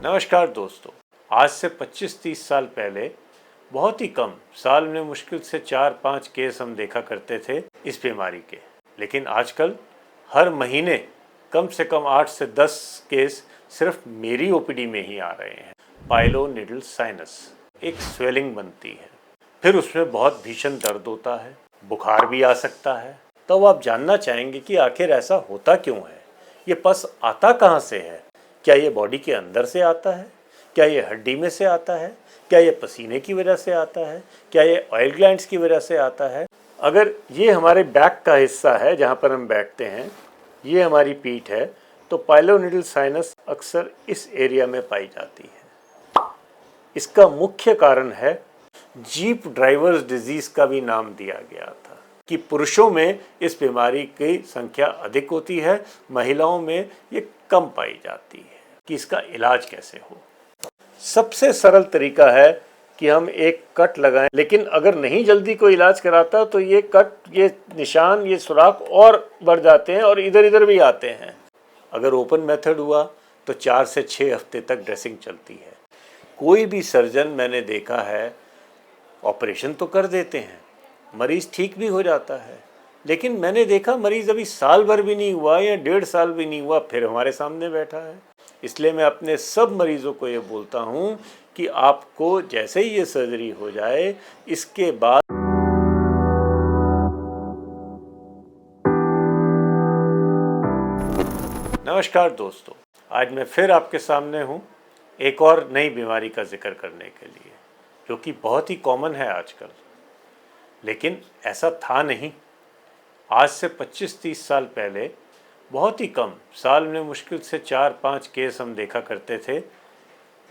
नमस्कार दोस्तों। आज से 25-30 साल पहले बहुत ही कम, साल में मुश्किल से 4-5 केस हम देखा करते थे इस बीमारी के। लेकिन आजकल हर महीने कम से कम 8 से 10 केस सिर्फ मेरी ओपीडी में ही आ रहे हैं। पाइलोनेडल साइनस एक स्वेलिंग बनती है, फिर उसमें बहुत भीषण दर्द होता है, बुखार भी आ सकता है। तो आप जानना चाहेंगे कि आखिर ऐसा होता क्यों है, ये पस आता कहाँ से है? क्या ये बॉडी के अंदर से आता है? क्या ये हड्डी में से आता है? क्या ये पसीने की वजह से आता है? क्या ये ऑयल ग्लैंड्स की वजह से आता है? अगर ये हमारे बैक का हिस्सा है जहाँ पर हम बैठते हैं, ये हमारी पीठ है, तो पाइलोनेडल साइनस अक्सर इस एरिया में पाई जाती है। इसका मुख्य कारण है, जीप ड्राइवर्स डिजीज़ का भी नाम दिया गया था कि पुरुषों में इस बीमारी की संख्या अधिक होती है, महिलाओं में ये कम पाई जाती है। कि इसका इलाज कैसे हो? सबसे सरल तरीका है कि हम एक कट लगाएं, लेकिन अगर नहीं जल्दी कोई इलाज कराता तो ये कट, ये निशान, ये सुराख और बढ़ जाते हैं और इधर इधर भी आते हैं। अगर ओपन मेथड हुआ तो 4 से 6 हफ्ते तक ड्रेसिंग चलती है। कोई भी सर्जन मैंने देखा है ऑपरेशन तो कर देते हैं, मरीज़ ठीक भी हो जाता है, लेकिन मैंने देखा मरीज़ अभी साल भर भी नहीं हुआ या 1.5 साल भी नहीं हुआ फिर हमारे सामने बैठा है। इसलिए मैं अपने सब मरीज़ों को ये बोलता हूँ कि आपको जैसे ही ये सर्जरी हो जाए, इसके बाद नमस्कार दोस्तों, आज मैं फिर आपके सामने हूँ एक और नई बीमारी का जिक्र करने के लिए, जो कि बहुत ही कॉमन है आजकल, लेकिन ऐसा था नहीं। आज से 25-30 साल पहले बहुत ही कम, साल में मुश्किल से 4-5 केस हम देखा करते थे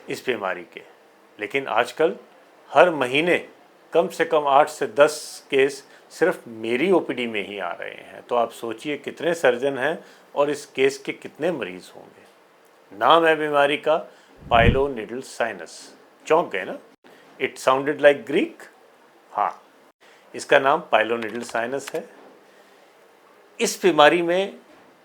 इस बीमारी के। लेकिन आजकल हर महीने कम से कम 8 से 10 केस सिर्फ मेरी ओपीडी में ही आ रहे हैं। तो आप सोचिए कितने सर्जन हैं और इस केस के कितने मरीज़ होंगे। नाम है बीमारी का पाइलोनेडल साइनस। चौंक गए ना? It sounded like Greek. हाँ, इसका नाम पाइलोनेडल साइनस है। इस बीमारी में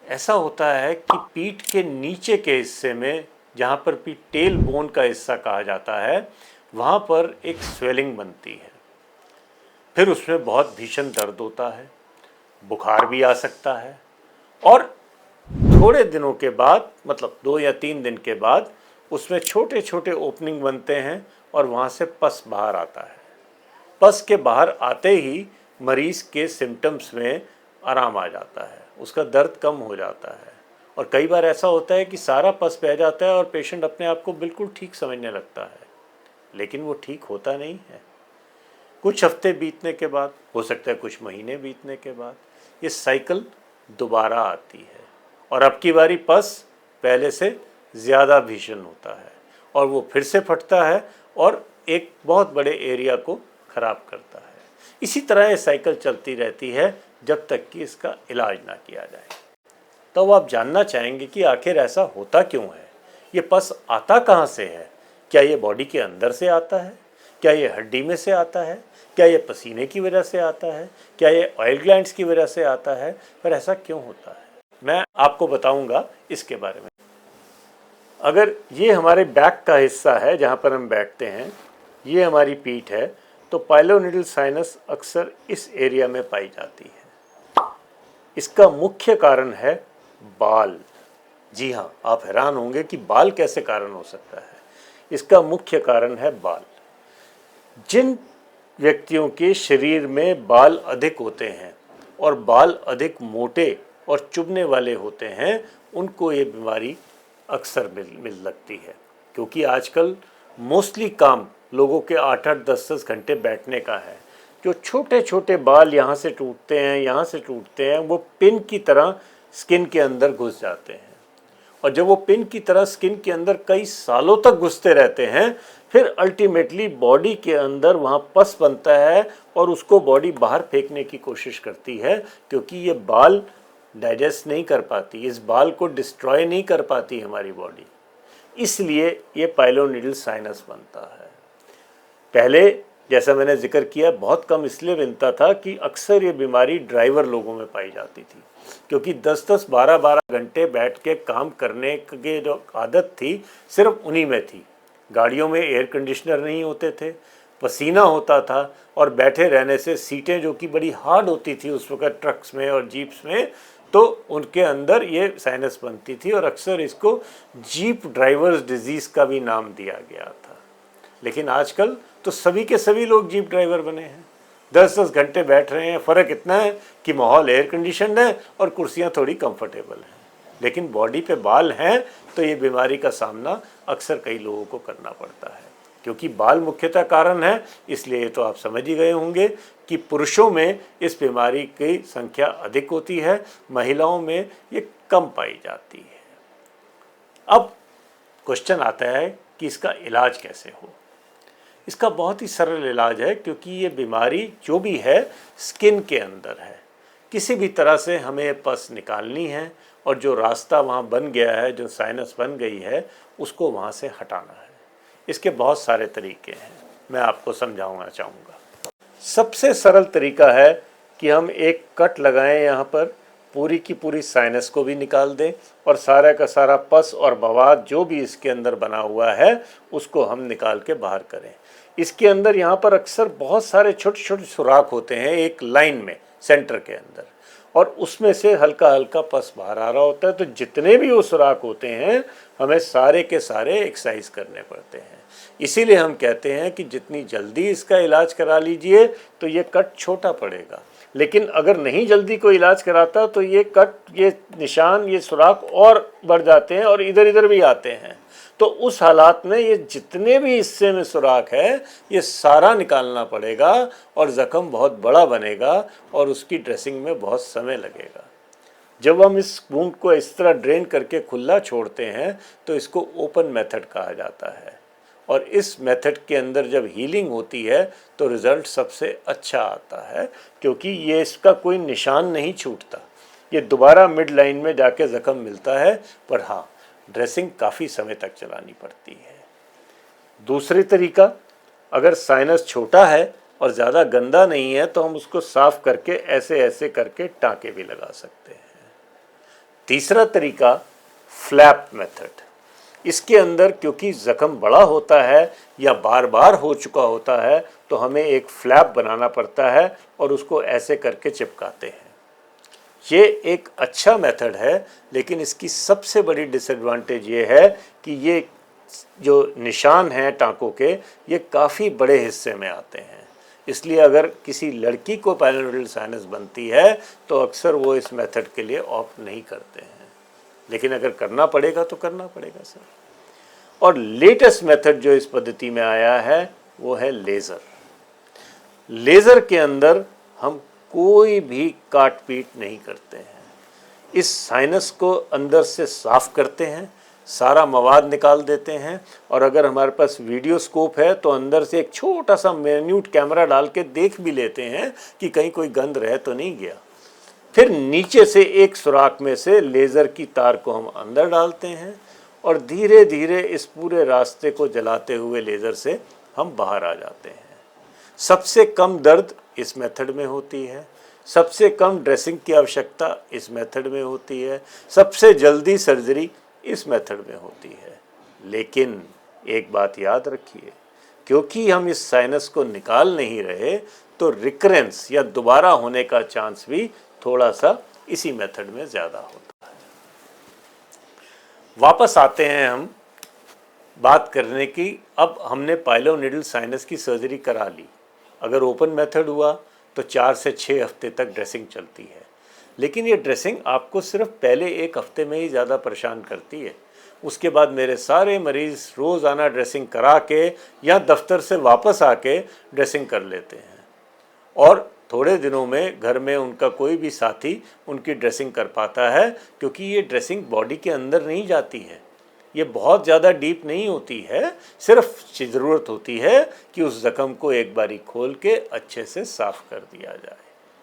ऐसा होता है कि पीठ के नीचे के हिस्से में, जहाँ पर पीठ टेल बोन का हिस्सा कहा जाता है, वहाँ पर एक स्वेलिंग बनती है। फिर उसमें बहुत भीषण दर्द होता है, बुखार भी आ सकता है और थोड़े दिनों के बाद, मतलब 2 या 3 दिन के बाद, उसमें छोटे छोटे ओपनिंग बनते हैं और वहाँ से पस बाहर आता है। पस के बाहर आते ही मरीज़ के सिम्टम्स में आराम आ जाता है, उसका दर्द कम हो जाता है और कई बार ऐसा होता है कि सारा पस बह जाता है और पेशेंट अपने आप को बिल्कुल ठीक समझने लगता है, लेकिन वो ठीक होता नहीं है। कुछ हफ्ते बीतने के बाद, हो सकता है कुछ महीने बीतने के बाद, ये साइकिल दोबारा आती है और अब की बारी पस पहले से ज़्यादा भीषण होता है और वो फिर से फटता है और एक बहुत बड़े एरिया को ख़राब करता है। इसी तरह ये साइकिल चलती रहती है जब तक कि इसका इलाज ना किया जाए। तो आप जानना चाहेंगे कि आखिर ऐसा होता क्यों है, ये पस आता कहाँ से है? क्या ये बॉडी के अंदर से आता है? क्या ये हड्डी में से आता है? क्या ये पसीने की वजह से आता है? क्या ये ऑयल ग्लैंड्स की वजह से आता है? पर ऐसा क्यों होता है, मैं आपको बताऊंगा इसके बारे में। अगर ये हमारे बैक का हिस्सा है जहाँ पर हम बैठते हैं, ये हमारी पीठ है, तो पाइलोनेडल साइनस अक्सर इस एरिया में पाई जाती है। इसका मुख्य कारण है बाल। जी हाँ, आप हैरान होंगे कि बाल कैसे कारण हो सकता है। इसका मुख्य कारण है बाल। जिन व्यक्तियों के शरीर में बाल अधिक होते हैं और बाल अधिक मोटे और चुभने वाले होते हैं, उनको ये बीमारी अक्सर मिल लगती है, क्योंकि आजकल मोस्टली काम लोगों के 8-8, 10-10 घंटे बैठने का है। जो छोटे छोटे बाल यहाँ से टूटते हैं, यहाँ से टूटते हैं, वो पिन की तरह स्किन के अंदर घुस जाते हैं और जब वो पिन की तरह स्किन के अंदर कई सालों तक घुसते रहते हैं, फिर अल्टीमेटली बॉडी के अंदर वहाँ पस बनता है और उसको बॉडी बाहर फेंकने की कोशिश करती है, क्योंकि ये बाल डाइजेस्ट नहीं कर पाती, इस बाल को डिस्ट्रॉय नहीं कर पाती हमारी बॉडी। इसलिए ये पाइलोनेडल साइनस बनता है। पहले जैसा मैंने जिक्र किया, बहुत कम इसलिए बनता था कि अक्सर ये बीमारी ड्राइवर लोगों में पाई जाती थी, क्योंकि 10-10, 12-12 घंटे बैठ के काम करने की जो आदत थी सिर्फ उन्हीं में थी। गाड़ियों में एयर कंडीशनर नहीं होते थे, पसीना होता था, और बैठे रहने से सीटें जो कि बड़ी हार्ड होती थी उस वक्त ट्रक्स में और जीप्स में, तो उनके अंदर ये साइनस बनती थी, और अक्सर इसको जीप ड्राइवर्स डिजीज़ का भी नाम दिया गया था। लेकिन आजकल तो सभी के सभी लोग जीप ड्राइवर बने हैं, 10-10 घंटे बैठ रहे हैं। फ़र्क इतना है कि माहौल एयर कंडीशन है और कुर्सियां थोड़ी कंफर्टेबल हैं, लेकिन बॉडी पे बाल हैं, तो ये बीमारी का सामना अक्सर कई लोगों को करना पड़ता है। क्योंकि बाल मुख्यतः कारण है, इसलिए तो आप समझ ही गए होंगे कि पुरुषों में इस बीमारी की संख्या अधिक होती है, महिलाओं में ये कम पाई जाती है। अब क्वेश्चन आता है कि इसका इलाज कैसे हो। इसका बहुत ही सरल इलाज है, क्योंकि ये बीमारी जो भी है स्किन के अंदर है। किसी भी तरह से हमें पस निकालनी है, और जो रास्ता वहाँ बन गया है, जो साइनस बन गई है, उसको वहाँ से हटाना है। इसके बहुत सारे तरीके हैं, मैं आपको समझाना चाहूँगा। सबसे सरल तरीका है कि हम एक कट लगाएं यहाँ पर, पूरी की पूरी साइनस को भी निकाल दें, और सारा का सारा पस और बवाद जो भी इसके अंदर बना हुआ है उसको हम निकाल के बाहर करें। इसके अंदर यहाँ पर अक्सर बहुत सारे छोटे छोटे सुराख होते हैं एक लाइन में सेंटर के अंदर, और उसमें से हल्का हल्का पस बाहर आ रहा होता है। तो जितने भी वो सुराख होते हैं हमें सारे के सारे एक्सरसाइज करने पड़ते हैं। इसीलिए हम कहते हैं कि जितनी जल्दी इसका इलाज करा लीजिए तो ये कट छोटा पड़ेगा, लेकिन अगर नहीं जल्दी कोई इलाज कराता तो ये कट, ये निशान, ये सुराख और बढ़ जाते हैं और इधर इधर भी आते हैं। तो उस हालात में ये जितने भी हिस्से में सुराख है ये सारा निकालना पड़ेगा, और ज़ख्म बहुत बड़ा बनेगा और उसकी ड्रेसिंग में बहुत समय लगेगा। जब हम इस वुंड को इस तरह ड्रेन करके खुला छोड़ते हैं तो इसको ओपन मेथड कहा जाता है, और इस मेथड के अंदर जब हीलिंग होती है तो रिज़ल्ट सबसे अच्छा आता है, क्योंकि ये इसका कोई निशान नहीं छूटता। ये दोबारा मिड लाइन में जाके ज़ख्म मिलता है, पर हाँ ड्रेसिंग काफ़ी समय तक चलानी पड़ती है। दूसरी तरीका, अगर साइनस छोटा है और ज़्यादा गंदा नहीं है तो हम उसको साफ़ करके ऐसे ऐसे करके टाँके भी लगा सकते हैं। तीसरा तरीका फ्लैप मेथड। इसके अंदर क्योंकि ज़ख्म बड़ा होता है या बार बार हो चुका होता है तो हमें एक फ्लैप बनाना पड़ता है और उसको ऐसे करके चिपकाते हैं। ये एक अच्छा मेथड है, लेकिन इसकी सबसे बड़ी डिसएडवांटेज ये है कि ये जो निशान हैं टाँकों के, ये काफ़ी बड़े हिस्से में आते हैं। इसलिए अगर किसी लड़की को पैरानोडल साइनस बनती है तो अक्सर वो इस मेथड के लिए ऑप्ट नहीं करते हैं, लेकिन अगर करना पड़ेगा तो करना पड़ेगा सर। और लेटेस्ट मेथड जो इस पद्धति में आया है वो है लेज़र। लेज़र के अंदर हम कोई भी काट पीट नहीं करते हैं, इस साइनस को अंदर से साफ करते हैं, सारा मवाद निकाल देते हैं, और अगर हमारे पास वीडियो स्कोप है तो अंदर से एक छोटा सा मिन्यूट कैमरा डाल के देख भी लेते हैं कि कहीं कोई गंद रह तो नहीं गया। फिर नीचे से एक सुराख में से लेज़र की तार को हम अंदर डालते हैं, और धीरे धीरे इस पूरे रास्ते को जलाते हुए लेज़र से हम बाहर आ जाते हैं। सबसे कम दर्द इस मेथड में होती है, सबसे कम ड्रेसिंग की आवश्यकता इस मेथड में होती है, सबसे जल्दी सर्जरी इस मेथड में होती है। लेकिन एक बात याद रखिए, क्योंकि हम इस साइनस को निकाल नहीं रहे तो रिकरेंस या दोबारा होने का चांस भी थोड़ा सा इसी मेथड में ज़्यादा होता है। वापस आते हैं हम बात करने की। अब हमने पाइलोनेडल साइनस की सर्जरी करा ली, अगर ओपन मेथड हुआ तो 4 से 6 हफ्ते तक ड्रेसिंग चलती है, लेकिन ये ड्रेसिंग आपको सिर्फ पहले 1 हफ्ते में ही ज़्यादा परेशान करती है। उसके बाद मेरे सारे मरीज़ रोज़ाना ड्रेसिंग करा के या दफ्तर से वापस आके ड्रेसिंग कर लेते हैं, और थोड़े दिनों में घर में उनका कोई भी साथी उनकी ड्रेसिंग कर पाता है, क्योंकि ये ड्रेसिंग बॉडी के अंदर नहीं जाती है, ये बहुत ज़्यादा डीप नहीं होती है, सिर्फ ज़रूरत होती है कि उस ज़ख्म को एक बारी खोल के अच्छे से साफ़ कर दिया जाए,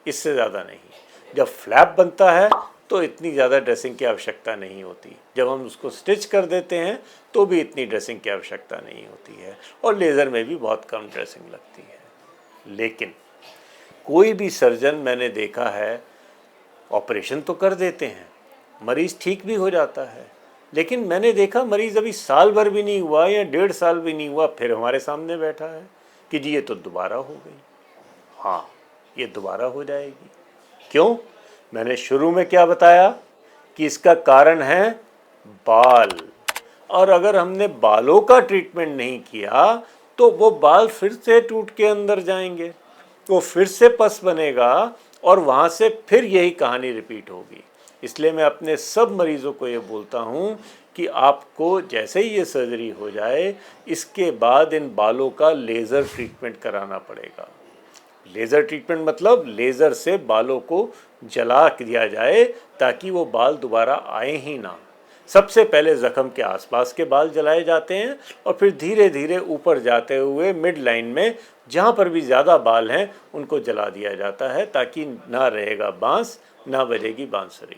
इससे ज़्यादा नहीं। जब फ्लैप बनता है तो इतनी ज़्यादा ड्रेसिंग की आवश्यकता नहीं होती, जब हम उसको स्टिच कर देते हैं तो भी इतनी ड्रेसिंग की आवश्यकता नहीं होती है, और लेज़र में भी बहुत कम ड्रेसिंग लगती है। लेकिन कोई भी सर्जन मैंने देखा है ऑपरेशन तो कर देते हैं, मरीज़ ठीक भी हो जाता है, लेकिन मैंने देखा मरीज़ अभी साल भर भी नहीं हुआ या 1.5 साल भी नहीं हुआ फिर हमारे सामने बैठा है कि जी ये तो दोबारा हो गई। हाँ, ये दोबारा हो जाएगी। क्यों? मैंने शुरू में क्या बताया कि इसका कारण है बाल, और अगर हमने बालों का ट्रीटमेंट नहीं किया तो वो बाल फिर से टूट के अंदर जाएंगे, वो फिर से पस बनेगा और वहाँ से फिर यही कहानी रिपीट होगी। इसलिए मैं अपने सब मरीज़ों को ये बोलता हूँ कि आपको जैसे ही ये सर्जरी हो जाए इसके बाद इन बालों का लेज़र ट्रीटमेंट कराना पड़ेगा। लेज़र ट्रीटमेंट मतलब लेज़र से बालों को जला दिया जाए ताकि वो बाल दोबारा आए ही ना। सबसे पहले ज़ख्म के आसपास के बाल जलाए जाते हैं और फिर धीरे धीरे ऊपर जाते हुए मिड लाइन में जहाँ पर भी ज़्यादा बाल हैं उनको जला दिया जाता है ताकि ना रहेगा बांस, ना बजेगी बांसुरी।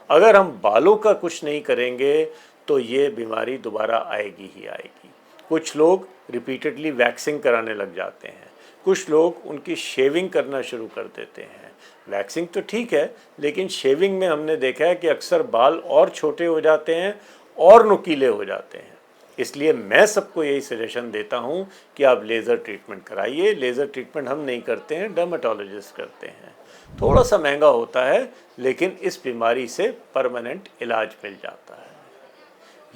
अगर हम बालों का कुछ नहीं करेंगे तो ये बीमारी दोबारा आएगी ही आएगी। कुछ लोग रिपीटेडली वैक्सिंग कराने लग जाते हैं, कुछ लोग उनकी शेविंग करना शुरू कर देते हैं। वैक्सिंग तो ठीक है, लेकिन शेविंग में हमने देखा है कि अक्सर बाल और छोटे हो जाते हैं और नुकीले हो जाते हैं। इसलिए मैं सबको यही सजेशन देता हूं कि आप लेज़र ट्रीटमेंट कराइए। लेज़र ट्रीटमेंट हम नहीं करते हैं, डर्मेटोलॉजिस्ट करते हैं। थोड़ा सा महंगा होता है लेकिन इस बीमारी से परमानेंट इलाज मिल जाता है।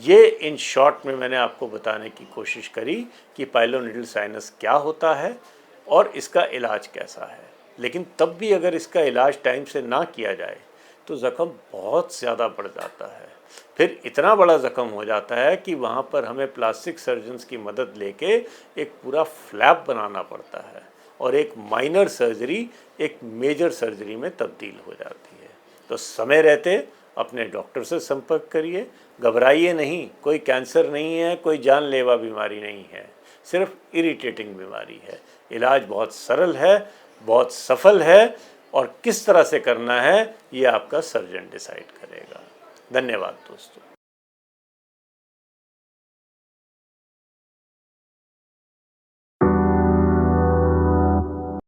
ये इन शॉर्ट में मैंने आपको बताने की कोशिश करी कि पाइलोनेडल साइनस क्या होता है और इसका इलाज कैसा है। लेकिन तब भी अगर इसका इलाज टाइम से ना किया जाए तो ज़ख्म बहुत ज़्यादा बढ़ जाता है। फिर इतना बड़ा ज़ख्म हो जाता है कि वहाँ पर हमें प्लास्टिक सर्जन्स की मदद लेके एक पूरा फ्लैप बनाना पड़ता है और एक माइनर सर्जरी एक मेजर सर्जरी में तब्दील हो जाती है। तो समय रहते अपने डॉक्टर से संपर्क करिए, घबराइए नहीं। कोई कैंसर नहीं है, कोई जानलेवा बीमारी नहीं है, सिर्फ इरिटेटिंग बीमारी है। इलाज बहुत सरल है, बहुत सफल है और किस तरह से करना है ये आपका सर्जन डिसाइड करेगा। धन्यवाद दोस्तों।